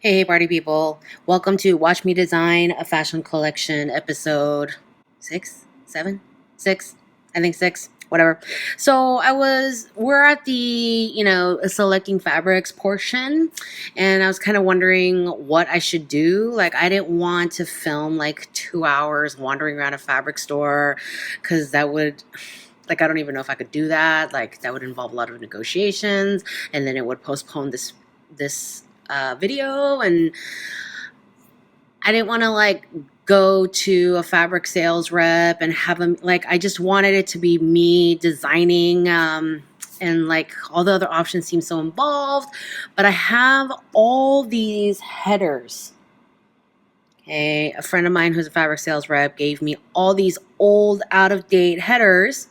Hey, party people. Welcome to Watch Me Design a Fashion Collection episode 6, 7, 6, I think 6, whatever. So we're at the, selecting fabrics portion, and I was kind of wondering what I should do. Like, I didn't want to film like 2 hours wandering around a fabric store because that would, like, I don't even know if I could do that. Like, that would involve a lot of negotiations, and then it would postpone this video, and I didn't want to like go to a fabric sales rep and have them, like, I just wanted it to be me designing, and like all the other options seem so involved, but I have all these headers. Okay, a friend of mine who's a fabric sales rep gave me all these old out-of-date headers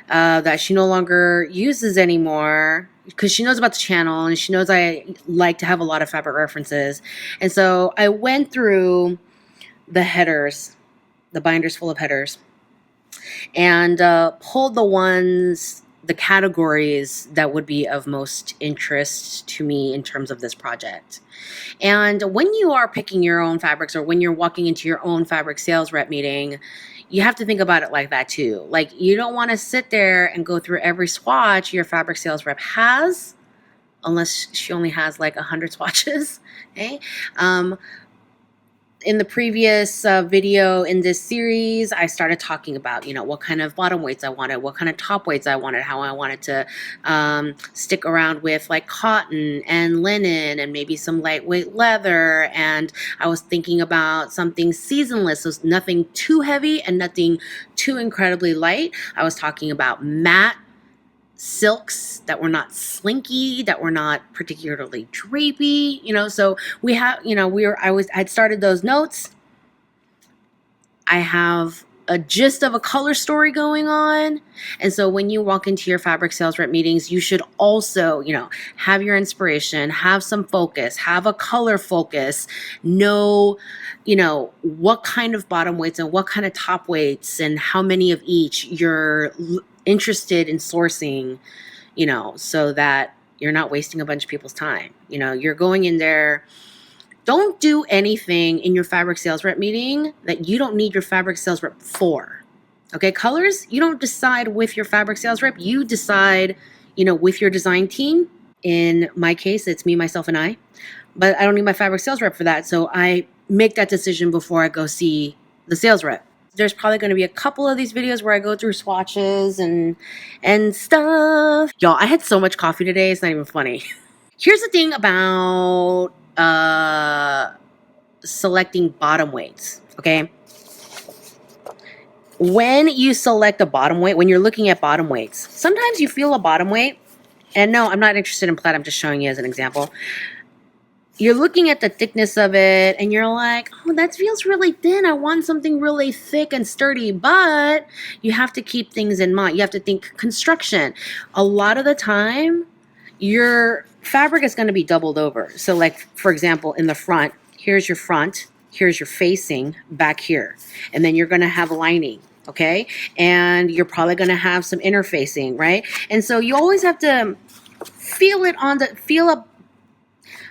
that she no longer uses anymore because she knows about the channel and she knows I like to have a lot of fabric references. And so I went through the headers, the binders full of headers, and pulled the categories that would be of most interest to me in terms of this project. And when you are picking your own fabrics, or when you're walking into your own fabric sales rep meeting, you have to think about it like that too. Like, you don't want to sit there and go through every swatch your fabric sales rep has, unless she only has like 100 swatches. Okay. In the previous video in this series, I started talking about, what kind of bottom weights I wanted, what kind of top weights I wanted, how I wanted to stick around with like cotton and linen and maybe some lightweight leather. And I was thinking about something seasonless, so nothing too heavy and nothing too incredibly light. I was talking about matte silks that were not slinky, that were not particularly drapey, so we have, I'd started those notes. I have a gist of a color story going on. And so when you walk into your fabric sales rep meetings, you should also, have your inspiration, have some focus, have a color focus, know, what kind of bottom weights and what kind of top weights and how many of each you're interested in sourcing, so that you're not wasting a bunch of people's time. You're going in there. Don't do anything in your fabric sales rep meeting that you don't need your fabric sales rep for. Okay, colors, you don't decide with your fabric sales rep. You decide, with your design team. In my case, it's me, myself, and I. But I don't need my fabric sales rep for that. So I make that decision before I go see the sales rep. There's probably going to be a couple of these videos where I go through swatches and stuff. Y'all, I had so much coffee today, it's not even funny. Here's the thing about selecting bottom weights, okay? When you select a bottom weight, when you're looking at bottom weights, sometimes you feel a bottom weight, and no, I'm not interested in plaid, I'm just showing you as an example. You're looking at the thickness of it and you're like, oh, that feels really thin. I want something really thick and sturdy. But you have to keep things in mind. You have to think construction. A lot of the time, your fabric is going to be doubled over. So like, for example, in the front, here's your front, here's your facing back here. And then you're going to have lining. Okay. And you're probably going to have some interfacing, right? And so you always have to feel it on the,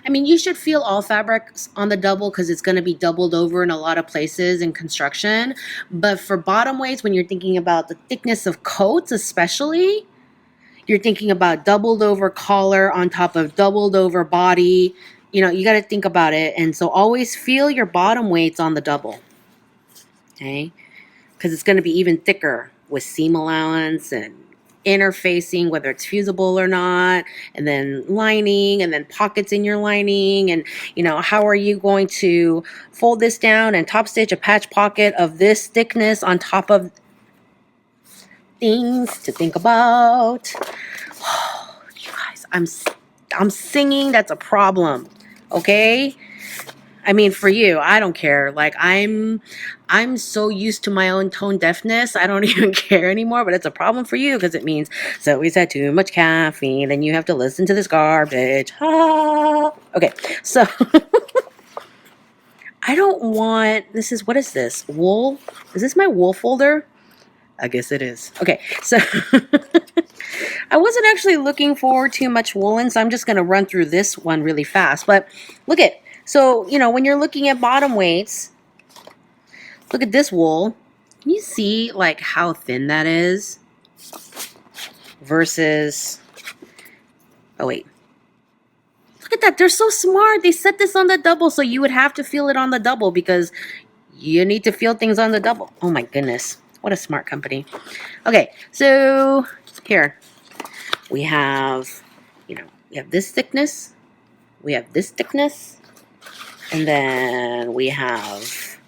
you should feel all fabrics on the double because it's going to be doubled over in a lot of places in construction. But for bottom weights, when you're thinking about the thickness of coats especially, you're thinking about doubled over collar on top of doubled over body. You got to think about it. And so always feel your bottom weights on the double. Okay? Because it's going to be even thicker with seam allowance and interfacing, whether it's fusible or not, and then lining, and then pockets in your lining, and how are you going to fold this down and top stitch a patch pocket of this thickness on top of things to think about. Oh, you guys, I'm singing, that's a problem. Okay? For you, I don't care. Like, I'm so used to my own tone deafness, I don't even care anymore, but it's a problem for you because it means Zoe's had too much caffeine and you have to listen to this garbage. Ah. Okay, so I don't want, what is this? Wool? Is this my wool folder? I guess it is. Okay, so I wasn't actually looking for too much woolen, so I'm just going to run through this one really fast. But look at, so, you know, when you're looking at bottom weights, look at this wool. Can you see like how thin that is versus, oh wait, look at that. They're so smart. They set this on the double, so you would have to feel it on the double because you need to feel things on the double. Oh my goodness. What a smart company. Okay, so here we have, you know, we have this thickness, we have this thickness, and then we have,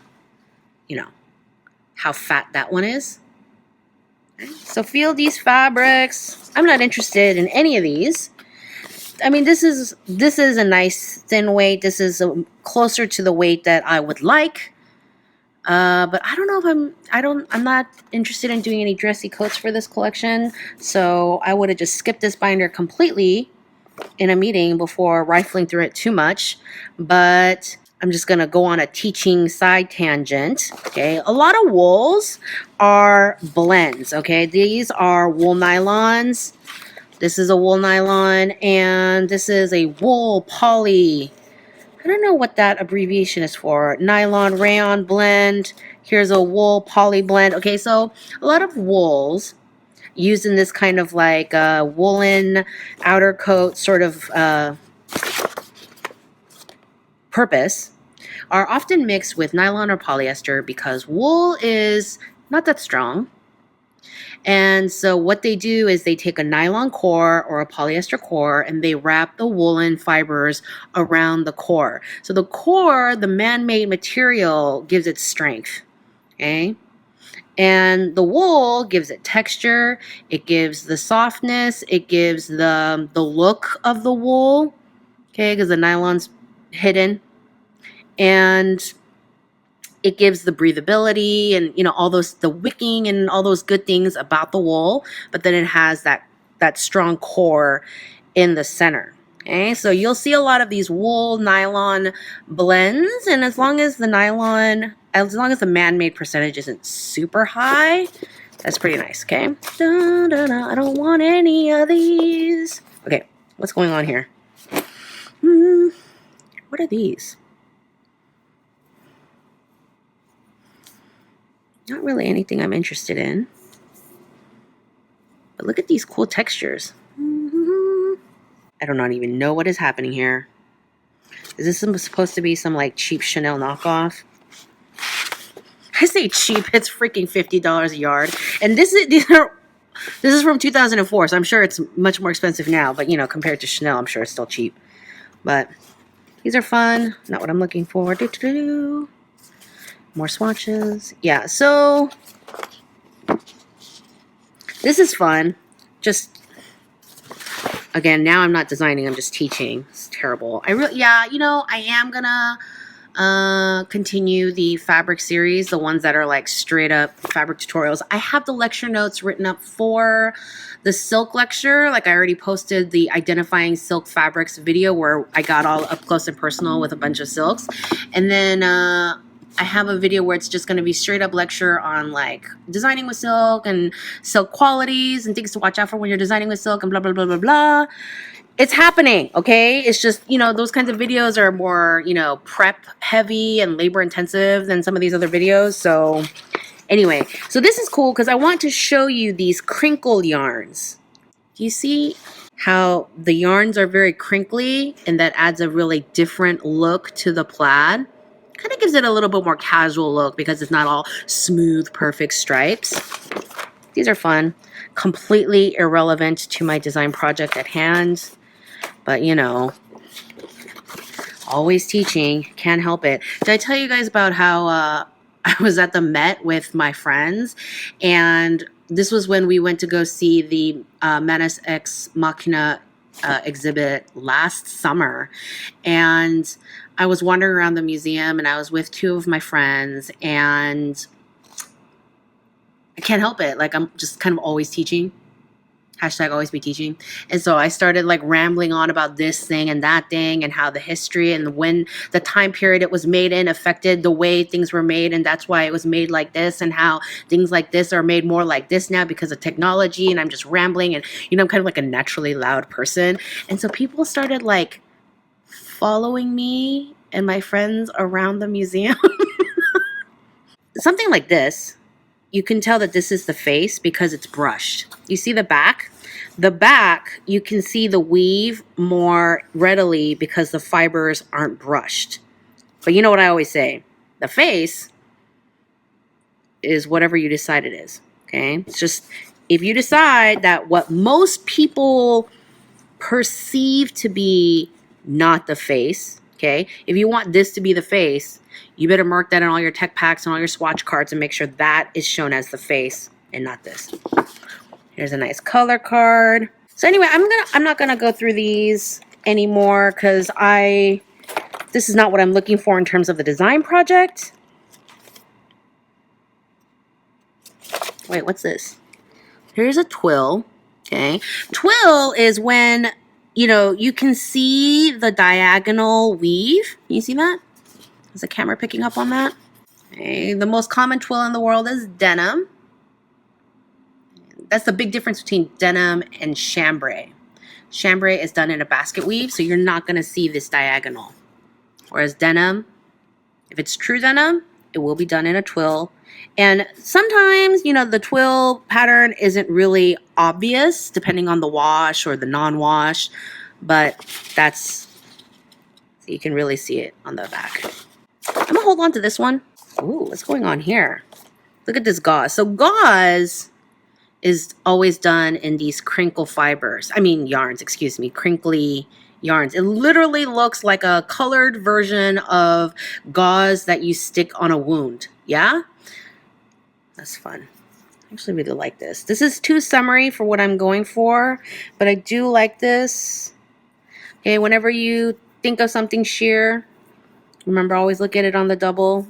you know, how fat that one is. Okay, so feel these fabrics. I'm not interested in any of these. I mean, this is a nice thin weight. This is closer to the weight that I would like. But I don't know if I'm not interested in doing any dressy coats for this collection. So I would have just skipped this binder completely in a meeting before rifling through it too much. But I'm just going to go on a teaching side tangent. Okay. A lot of wools are blends. Okay. These are wool nylons. This is a wool nylon, and this is a wool poly. I don't know what that abbreviation is for. Nylon rayon blend. Here's a wool poly blend. Okay, so a lot of wools used in this kind of like woolen outer coat sort of purpose are often mixed with nylon or polyester because wool is not that strong. And so what they do is they take a nylon core or a polyester core and they wrap the woolen fibers around the core. So the core, the man-made material, gives it strength, okay? And the wool gives it texture, it gives the softness, it gives the look of the wool, okay, because the nylon's hidden. And it gives the breathability and, you know, all those, the wicking and all those good things about the wool, but then it has that strong core in the center. Okay, so you'll see a lot of these wool nylon blends, and as long as the man-made percentage isn't super high, that's pretty nice. Okay, I don't want any of these. Okay, what's going on here? What are these? Not really anything I'm interested in. But look at these cool textures. I do not even know what is happening here. Is this supposed to be some like cheap Chanel knockoff? I say cheap, it's freaking $50 a yard. And this is from 2004, so I'm sure it's much more expensive now. But, you know, compared to Chanel, I'm sure it's still cheap. But these are fun. Not what I'm looking for. More swatches. Yeah, so this is fun. Just, again, now I'm not designing, I'm just teaching. It's terrible. Yeah, you know, I am gonna continue the fabric series, the ones that are like straight up fabric tutorials. I have the lecture notes written up for the silk lecture. Like I already posted the identifying silk fabrics video where I got all up close and personal with a bunch of silks. And then I have a video where it's just going to be straight up lecture on like designing with silk and silk qualities and things to watch out for when you're designing with silk and blah, blah, blah, blah, blah. It's happening, okay? It's just, you know, those kinds of videos are more, you know, prep heavy and labor intensive than some of these other videos. So anyway, so this is cool because I want to show you these crinkle yarns. Do you see how the yarns are very crinkly and that adds a really different look to the plaid? Kind of gives it a little bit more casual look because it's not all smooth, perfect stripes. These are fun. Completely irrelevant to my design project at hand. But, you know, always teaching. Can't help it. Did I tell you guys about how I was at the Met with my friends? And this was when we went to go see the Manus Ex Machina exhibit last summer. And I was wandering around the museum and I was with two of my friends, and I can't help it. Like, I'm just kind of always teaching. Hashtag always be teaching. And so I started like rambling on about this thing and that thing and how the history and when the time period it was made in affected the way things were made. And that's why it was made like this, and how things like this are made more like this now because of technology. And I'm just rambling, and, you know, I'm kind of like a naturally loud person. And so people started like following me and my friends around the museum. Something like this. You can tell that this is the face because it's brushed. You see the back? The back, you can see the weave more readily because the fibers aren't brushed. But you know what I always say? The face is whatever you decide it is, okay? It's just, if you decide that what most people perceive to be not the face, okay? If you want this to be the face, you better mark that on all your tech packs and all your swatch cards and make sure that is shown as the face and not this. Here's a nice color card. So anyway, I'm not gonna go through these anymore because this is not what I'm looking for in terms of the design project. Wait, what's this? Here's a twill. Okay, twill is when, you know, you can see the diagonal weave. Can you see that? Is the camera picking up on that? Okay. The most common twill in the world is denim. That's the big difference between denim and chambray. Chambray is done in a basket weave, so you're not going to see this diagonal. Whereas denim, if it's true denim, it will be done in a twill. And sometimes, you know, the twill pattern isn't really obvious depending on the wash or the non-wash, but that's, you can really see it on the back. I'm gonna hold on to this one. Ooh, what's going on here? Look at this gauze. So gauze is always done in these crinkle fibers. I mean, yarns, excuse me, crinkly yarns. It literally looks like a colored version of gauze that you stick on a wound. Yeah? That's fun. I actually really like this. This is too summery for what I'm going for, but I do like this. Okay, whenever you think of something sheer, remember, always look at it on the double.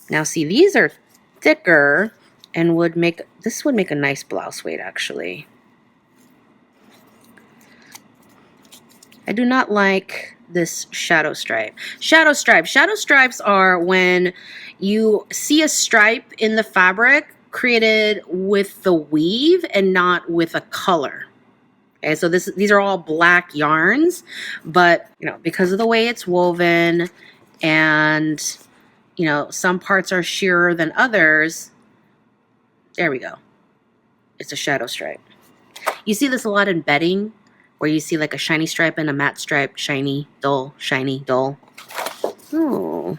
Now see, these are thicker and this would make a nice blouse weight actually. I do not like this shadow stripe. Shadow stripes are when you see a stripe in the fabric created with the weave and not with a color. Okay, so these are all black yarns, but you know, because of the way it's woven, and you know, some parts are sheerer than others. There we go. It's a shadow stripe. You see this a lot in bedding, where you see like a shiny stripe and a matte stripe, shiny, dull, shiny, dull. Oh,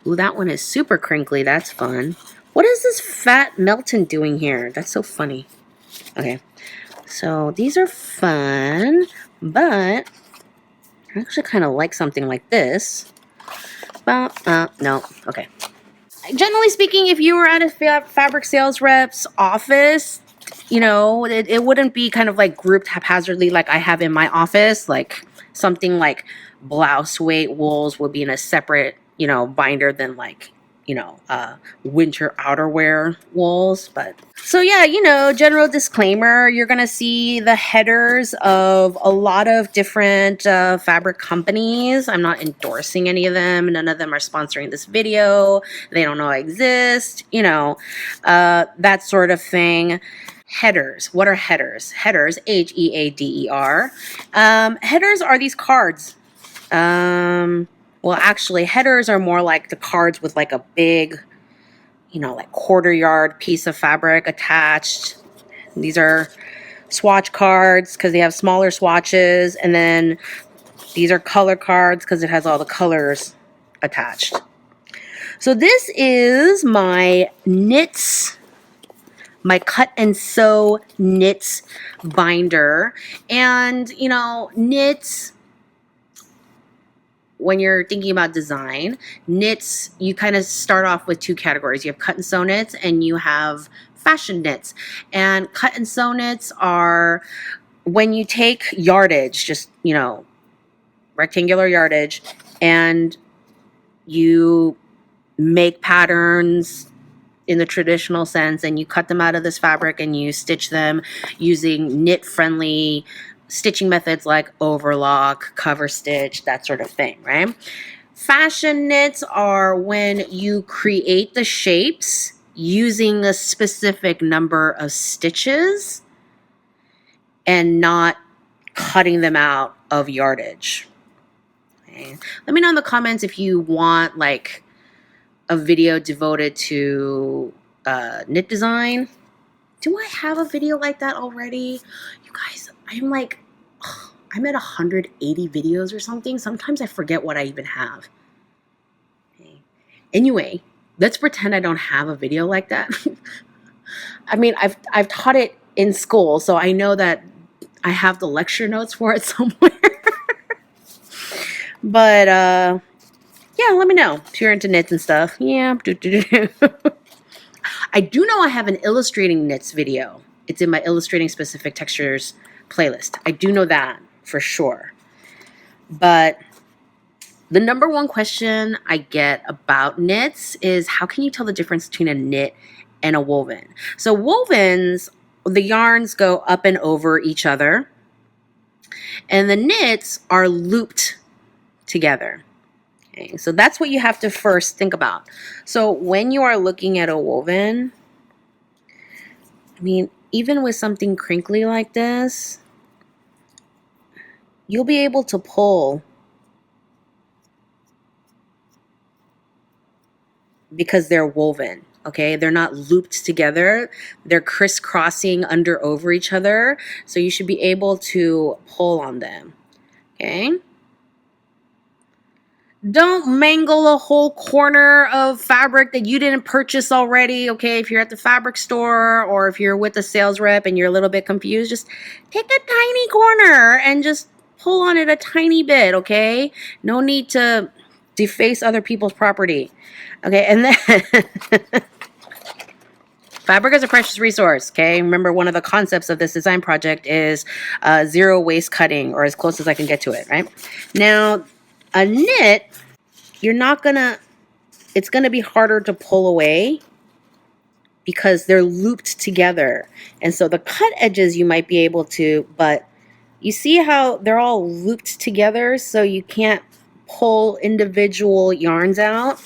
ooh, that one is super crinkly. That's fun. What is this fat Melton doing here? That's so funny. Okay, so these are fun, but I actually kind of like something like this. No, okay. Generally speaking, if you were at a fabric sales rep's office, you know, it wouldn't be kind of like grouped haphazardly like I have in my office. Like something like blouse weight wools would be in a separate, you know, binder than like, you know, winter outerwear wools. But so yeah, you know, general disclaimer, you're gonna see the headers of a lot of different fabric companies. I'm not endorsing any of them. None of them are sponsoring this video. They don't know I exist, you know, that sort of thing. Headers. What are headers? Headers, H-E-A-D-E-R. Headers are these cards. Well, actually, headers are more like the cards with like a big, you know, like quarter yard piece of fabric attached. These are swatch cards because they have smaller swatches. And then these are color cards because it has all the colors attached. So this is my knits, my cut and sew knits binder. And, you know, knits, when you're thinking about design, knits, you kind of start off with two categories. You have cut and sew knits and you have fashion knits. And cut and sew knits are when you take yardage, just, you know, rectangular yardage, and you make patterns in the traditional sense, and you cut them out of this fabric and you stitch them using knit-friendly stitching methods like overlock, cover stitch, that sort of thing, right? Fashion knits are when you create the shapes using a specific number of stitches and not cutting them out of yardage. Okay. Let me know in the comments if you want like a video devoted to knit design. Do I have a video like that already? You guys, I'm at 180 videos or something. Sometimes I forget what I even have. Okay. Anyway, let's pretend I don't have a video like that. I mean, I've taught it in school, so I know that I have the lecture notes for it somewhere. But yeah, let me know if you're into knits and stuff. Yeah. I do know I have an illustrating knits video. It's in my illustrating specific textures playlist. I do know that for sure. But the number one question I get about knits is, how can you tell the difference between a knit and a woven? So wovens, the yarns go up and over each other, and the knits are looped together. Okay, so that's what you have to first think about. So when you are looking at a woven, I mean, even with something crinkly like this, you'll be able to pull because they're woven. Okay, they're not looped together. They're crisscrossing under over each other. So you should be able to pull on them. Okay. Don't mangle a whole corner of fabric that you didn't purchase already, okay? If you're at the fabric store or if you're with a sales rep and you're a little bit confused, just take a tiny corner and just pull on it a tiny bit, okay? No need to deface other people's property, okay? And then fabric is a precious resource, okay? Remember, one of the concepts of this design project is zero waste cutting, or as close as I can get to it, right? Now, a knit, it's gonna be harder to pull away because they're looped together. And so the cut edges you might be able to, but you see how they're all looped together, so you can't pull individual yarns out,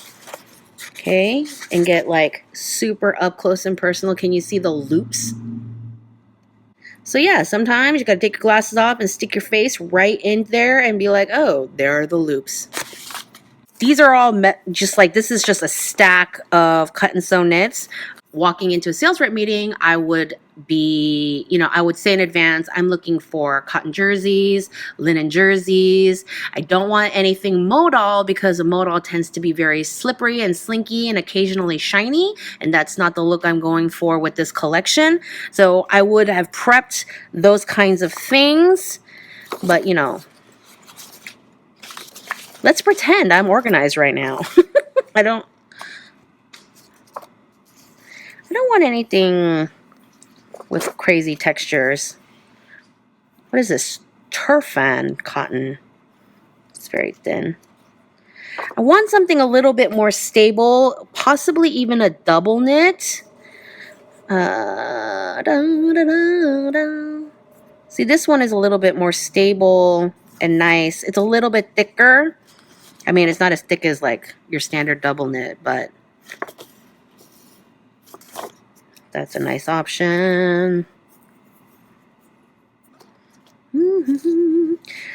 okay? And get like super up close and personal. Can you see the loops? So yeah, sometimes you gotta take your glasses off and stick your face right in there and be like, oh, there are the loops. These are all just like, this is just a stack of cut and sew knits. Walking into a sales rep meeting, I would be, I would say in advance, I'm looking for cotton jerseys, linen jerseys. I don't want anything modal because a modal tends to be very slippery and slinky and occasionally shiny. And that's not the look I'm going for with this collection. So I would have prepped those kinds of things, but let's pretend I'm organized right now. I don't want anything with crazy textures. What is this? Turfan cotton. It's very thin. I want something a little bit more stable, possibly even a double knit. See, this one is a little bit more stable and nice. It's a little bit thicker. I mean, it's not as thick as like your standard double knit, but that's a nice option.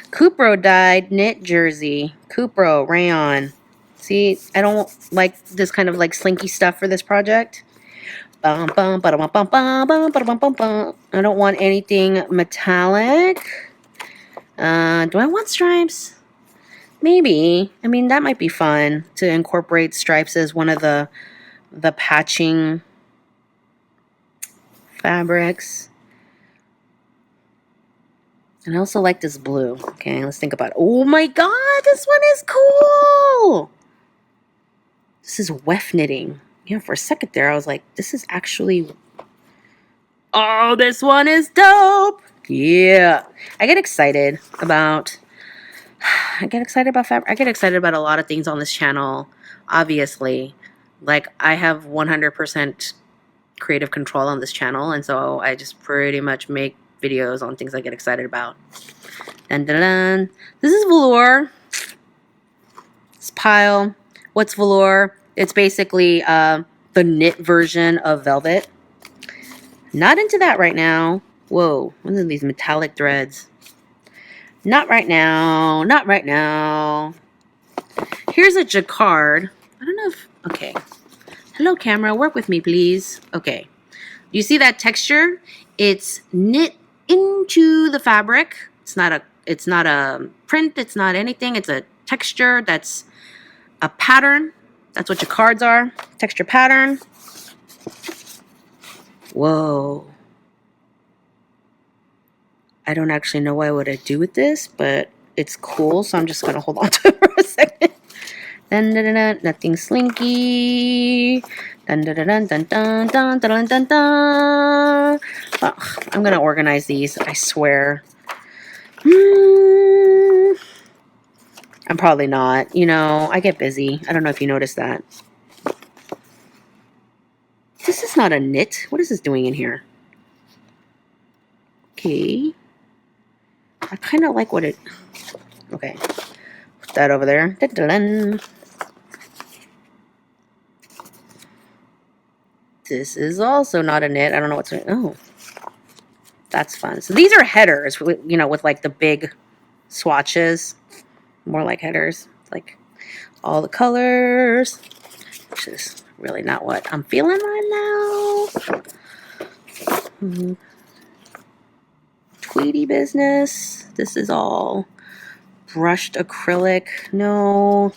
Cupro dyed knit jersey. Cupro rayon. See, I don't like this kind of like slinky stuff for this project. I don't want anything metallic. Do I want stripes? Maybe. I mean, that might be fun to incorporate stripes as one of the patching fabrics. And I also like this blue. Okay, let's think about it. Oh my god, this one is cool! This is weft knitting. Yeah, for a second there, I was like, this is actually... Oh, this one is dope! Yeah. I get excited about fabric. I get excited about a lot of things on this channel, obviously. Like, I have 100% creative control on this channel, and so I just pretty much make videos on things I get excited about. Dun, dun, dun. This is velour. This pile. What's velour? It's basically the knit version of velvet. Not into that right now. Whoa, what are these metallic threads? Not right now. Not right now. Here's a jacquard. I don't know if... Okay. Hello, camera. Work with me, please. Okay. You see that texture? It's knit into the fabric. It's not a print. It's not anything. It's a texture that's a pattern. That's what jacquards are. Texture pattern. Whoa. I don't actually know what I would do with this, but it's cool, so I'm just going to hold on to it for a second. Dun, dun, dun, dun, nothing slinky. Dun, dun, dun, dun, dun, dun, dun, dun, dun, dun. Oh, I'm going to organize these, I swear. I'm probably not. You know, I get busy. I don't know if you noticed that. This is not a knit. What is this doing in here? Okay. I kind of like what it... Okay. Put that over there. Dun, dun, dun. This is also not a knit. I don't know what's... Oh. That's fun. So these are headers, you know, with like the big swatches. More like headers. Like all the colors. Which is really not what I'm feeling right now. Tweedy business. This is all brushed acrylic. No.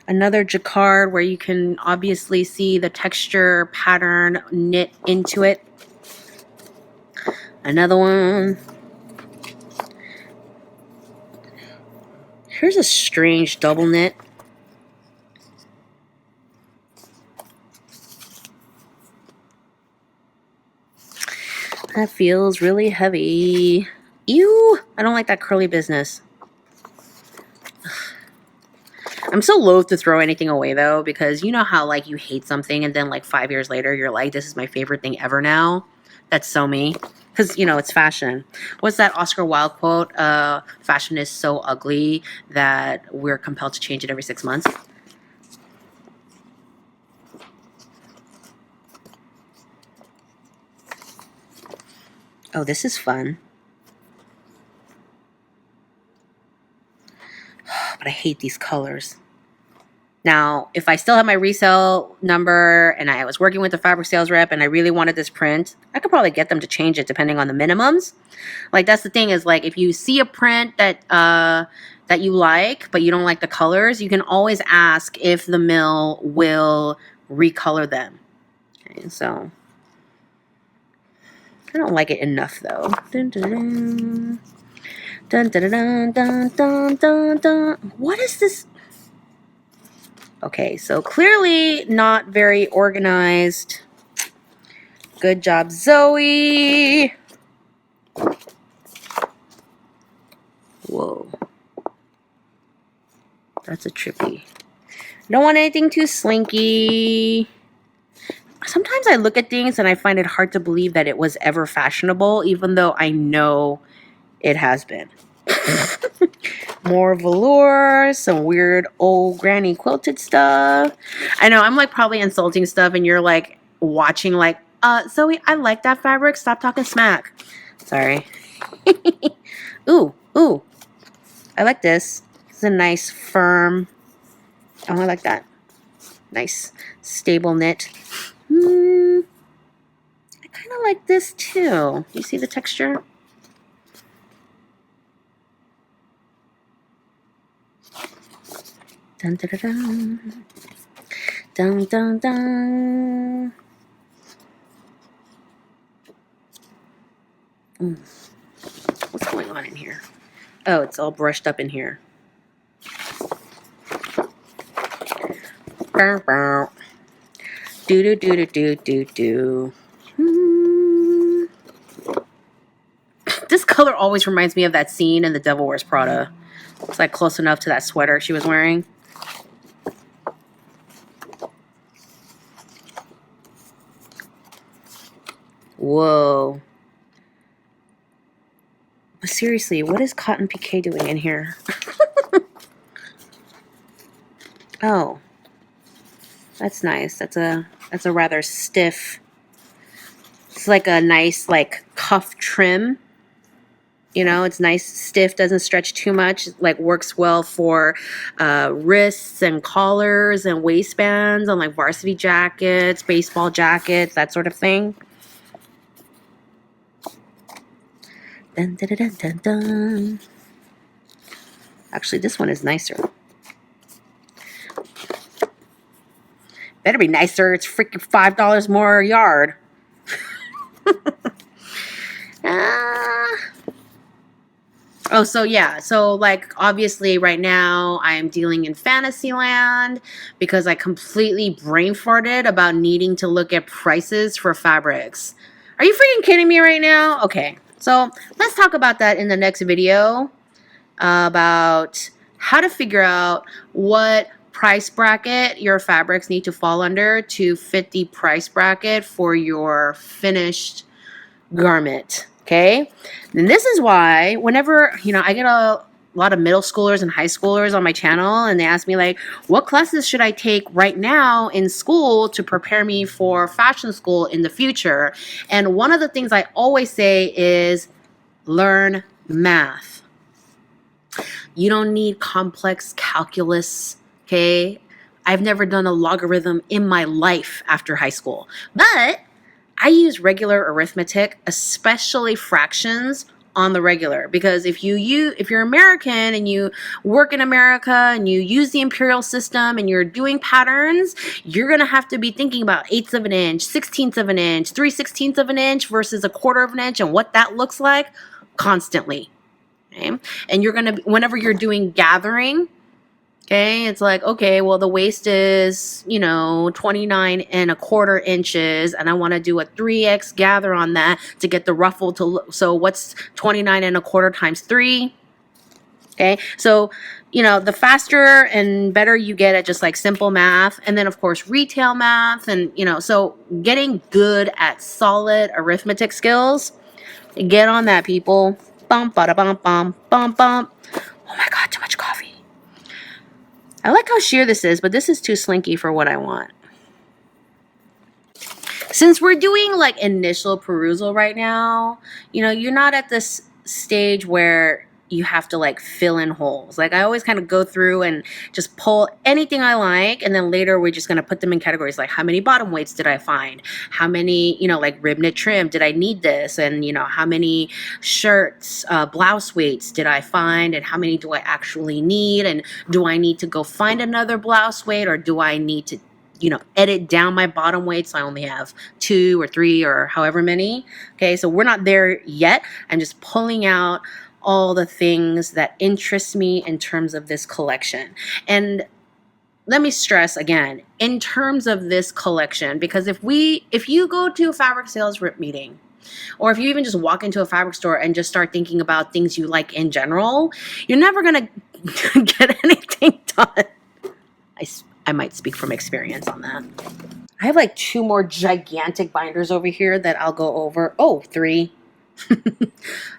Another jacquard where you can obviously see the texture pattern knit into it. Another one. Here's a strange double knit. That feels really heavy. Ew! I don't like that curly business. I'm so loath to throw anything away though, because you know how like you hate something and then like 5 years later you're like, this is my favorite thing ever now? That's so me. Because, you know, it's fashion. What's that Oscar Wilde quote? Fashion is so ugly that we're compelled to change it every 6 months. Oh, this is fun. But I hate these colors. Now, if I still have my resale number and I was working with a fabric sales rep and I really wanted this print, I could probably get them to change it depending on the minimums. Like, that's the thing is, like, if you see a print that that you like, but you don't like the colors, you can always ask if the mill will recolor them. Okay, so I don't like it enough, though. Dun, dun, dun. Dun, dun, dun, dun, dun, dun, dun. What is this? Okay, so clearly not very organized. Good job, Zoe. Whoa. That's a trippy. Don't want anything too slinky. Sometimes I look at things and I find it hard to believe that it was ever fashionable, even though I know it has been. More velour, some weird old granny quilted stuff. I know I'm like probably insulting stuff and you're like watching like, Zoe, I like that fabric. Stop talking smack. Sorry. Ooh, ooh. I like this. It's a nice firm. Oh, I like that. Nice stable knit. I kind of like this too. You see the texture? Dun, dun, dun, dun. Dun, dun, dun. What's going on in here? Oh, it's all brushed up in here. Bow, bow. Do do do do do do do. This color always reminds me of that scene in The Devil Wears Prada. It's like close enough to that sweater she was wearing. Whoa. But seriously, what is cotton piqué doing in here? Oh, that's nice. That's a rather stiff. It's like a nice like cuff trim. You know, it's nice, stiff, doesn't stretch too much, like works well for wrists and collars and waistbands on like varsity jackets, baseball jackets, that sort of thing. Dun, dun, dun, dun, dun. Actually, this one is nicer. Better be nicer. It's freaking $5 more a yard. Oh, so yeah. So like obviously right now I'm dealing in fantasy land because I completely brain farted about needing to look at prices for fabrics. Are you freaking kidding me right now? Okay. So let's talk about that in the next video about how to figure out what price bracket your fabrics need to fall under to fit the price bracket for your finished garment. Okay. And this is why whenever, I get a lot of middle schoolers and high schoolers on my channel and they ask me like, what classes should I take right now in school to prepare me for fashion school in the future? And one of the things I always say is learn math. You don't need complex calculus. Okay. I've never done a logarithm in my life after high school, but I use regular arithmetic, especially fractions, on the regular, because if you're American and you work in America and you use the imperial system and you're doing patterns, you're gonna have to be thinking about eighths of an inch, sixteenths of an inch, 3/16 of an inch versus a quarter of an inch and what that looks like constantly. Okay? And you're gonna, whenever you're doing gathering, okay, it's like, okay, well, the waist is, 29 1/4 inches, and I want to do a 3x gather on that to get the ruffle to look. So what's 29 1/4 times 3? Okay, so, the faster and better you get at just like simple math, and then of course retail math, and, so getting good at solid arithmetic skills, get on that, people. Bum, bada, bum, bum, bum, bum. Oh my God, too much coffee. I like how sheer this is, but this is too slinky for what I want. Since we're doing like initial perusal right now, you're not at this stage where you have to like fill in holes. Like I always kind of go through and just pull anything I like, and then later we're just going to put them in categories like how many bottom weights did I find? How many, like rib knit trim, did I need this? And how many shirts, blouse weights did I find? And how many do I actually need? And do I need to go find another blouse weight, or do I need to edit down my bottom weight so I only have 2 or 3 or however many? Okay, so we're not there yet. I'm just pulling out all the things that interest me in terms of this collection. And let me stress again, in terms of this collection, because if you go to a fabric sales meeting, or if you even just walk into a fabric store and just start thinking about things you like in general, you're never gonna get anything done. I might speak from experience on that. I have like 2 more gigantic binders over here that I'll go over. Oh, 3.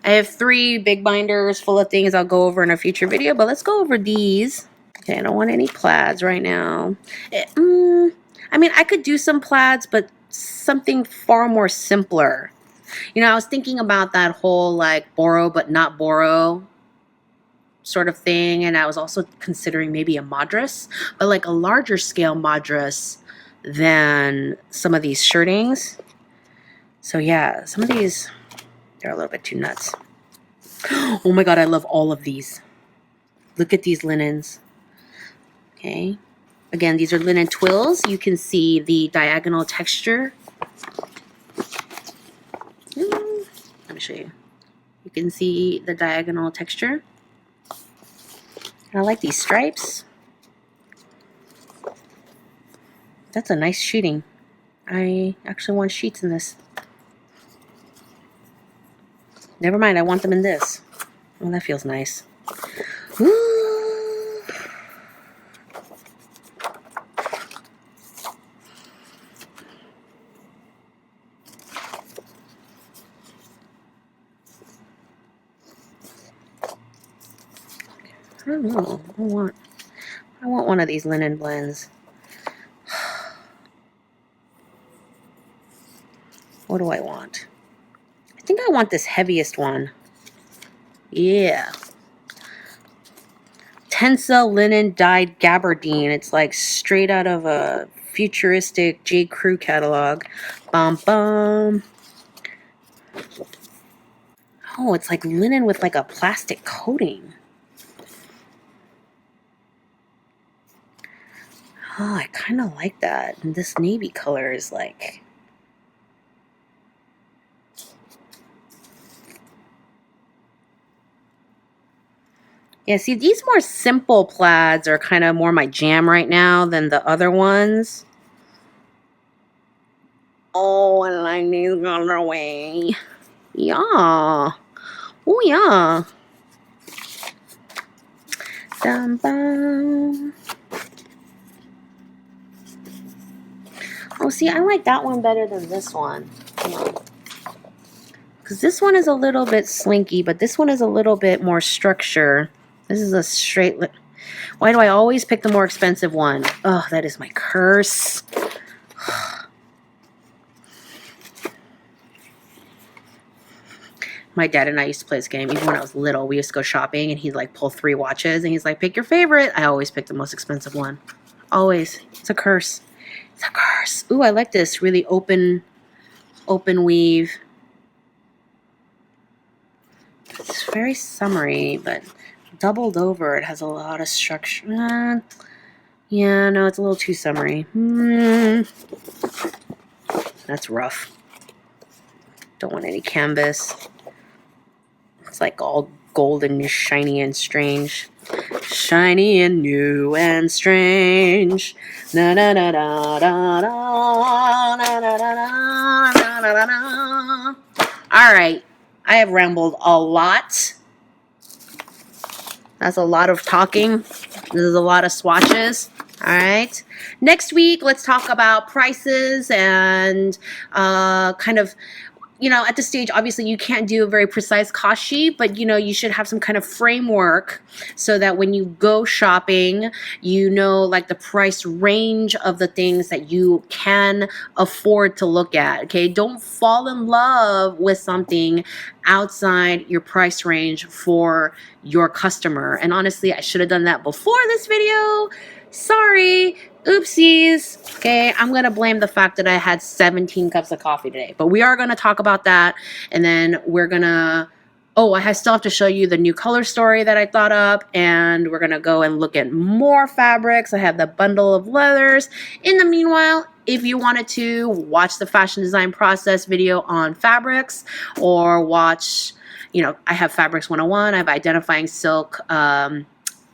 I have 3 big binders full of things I'll go over in a future video, but let's go over these. Okay, I don't want any plaids right now. I mean, I could do some plaids, but something far more simpler. I was thinking about that whole like borrow but not borrow sort of thing, and I was also considering maybe a madras, but like a larger scale madras than some of these shirtings. So yeah, some of these, they're a little bit too nuts. Oh my God, I love all of these. Look at these linens. Okay, again, these are linen twills. You can see the diagonal texture. Let me show you. You can see the diagonal texture. I like these stripes. That's a nice sheeting. I actually want sheets in this. Never mind, I want them in this. Oh, that feels nice. Ooh. don't know. I want one of these linen blends. What do I want? I think I want this heaviest one. Yeah. Tensile linen dyed Gabardine. It's like straight out of a futuristic J. Crew catalog. Bum bum. Oh, it's like linen with like a plastic coating. Oh, I kind of like that. And this navy color is like... Yeah, see, these more simple plaids are kind of more my jam right now than the other ones. Oh, I like these colorway. Yeah. Oh, yeah. Dum, bum. Oh, see, I like that one better than this one. Because this one is a little bit slinky, but this one is a little bit more structure. This is a straight... Why do I always pick the more expensive one? Oh, that is my curse. My dad and I used to play this game. Even when I was little, we used to go shopping, and he'd like pull 3 watches, and he's like, pick your favorite. I always pick the most expensive one. Always. It's a curse. It's a curse. Ooh, I like this really open weave. It's very summery, but doubled over, it has a lot of structure. Yeah, no, it's a little too summery. That's rough. Don't want any canvas. It's like all golden, shiny, and strange. Shiny and new and strange. Na na na na na na na na na na na. All right, I have rambled a lot. That's a lot of talking. This is a lot of swatches. All right. Next week, let's talk about prices and kind of, you know, at this stage, obviously you can't do a very precise cost sheet, but you know, you should have some kind of framework so that when you go shopping, you know, like the price range of the things that you can afford to look at. Okay. Don't fall in love with something outside your price range for your customer. And honestly, I should have done that before this video. Sorry. Oopsies. Okay, I'm going to blame the fact that I had 17 cups of coffee today. But we are going to talk about that. And then we're going to... Oh, I still have to show you the new color story that I thought up. And we're going to go and look at more fabrics. I have the bundle of leathers. In the meanwhile, if you wanted to watch the fashion design process video on fabrics or watch... You know, I have Fabrics 101. I have Identifying Silk...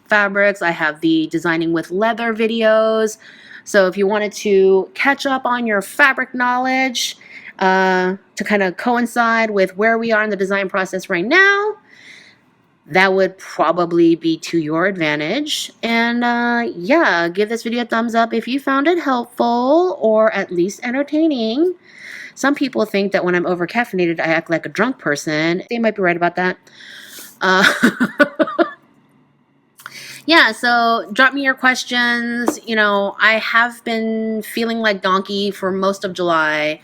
fabrics. I have the designing with leather videos. So if you wanted to catch up on your fabric knowledge to kind of coincide with where we are in the design process right now, that would probably be to your advantage. And yeah, give this video a thumbs up if you found it helpful or at least entertaining. Some people think that when I'm over-caffeinated, I act like a drunk person. They might be right about that. Yeah, so drop me your questions. You know, I have been feeling like donkey for most of July,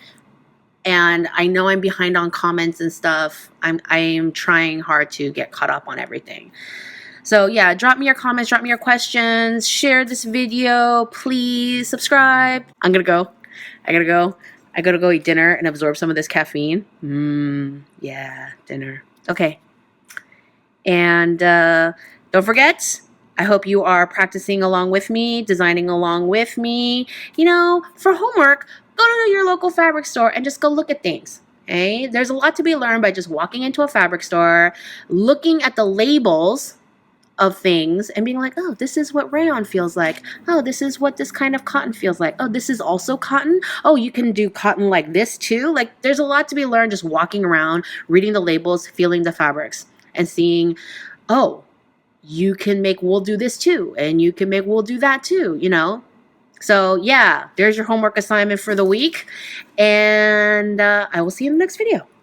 and I know I'm behind on comments and stuff. I am trying hard to get caught up on everything. So yeah, drop me your comments, drop me your questions, share this video, please subscribe. I'm gonna go. I gotta go eat dinner and absorb some of this caffeine. Yeah, dinner. Okay. And don't forget, I hope you are practicing along with me, designing along with me. You know, for homework, go to your local fabric store and just go look at things. Okay? There's a lot to be learned by just walking into a fabric store, looking at the labels of things and being like, oh, this is what rayon feels like. Oh, this is what this kind of cotton feels like. Oh, this is also cotton. Oh, you can do cotton like this too. Like, there's a lot to be learned just walking around, reading the labels, feeling the fabrics, and seeing, oh, you can make wool do this too, and you can make wool do that too, you know? So yeah, there's your homework assignment for the week, and I will see you in the next video.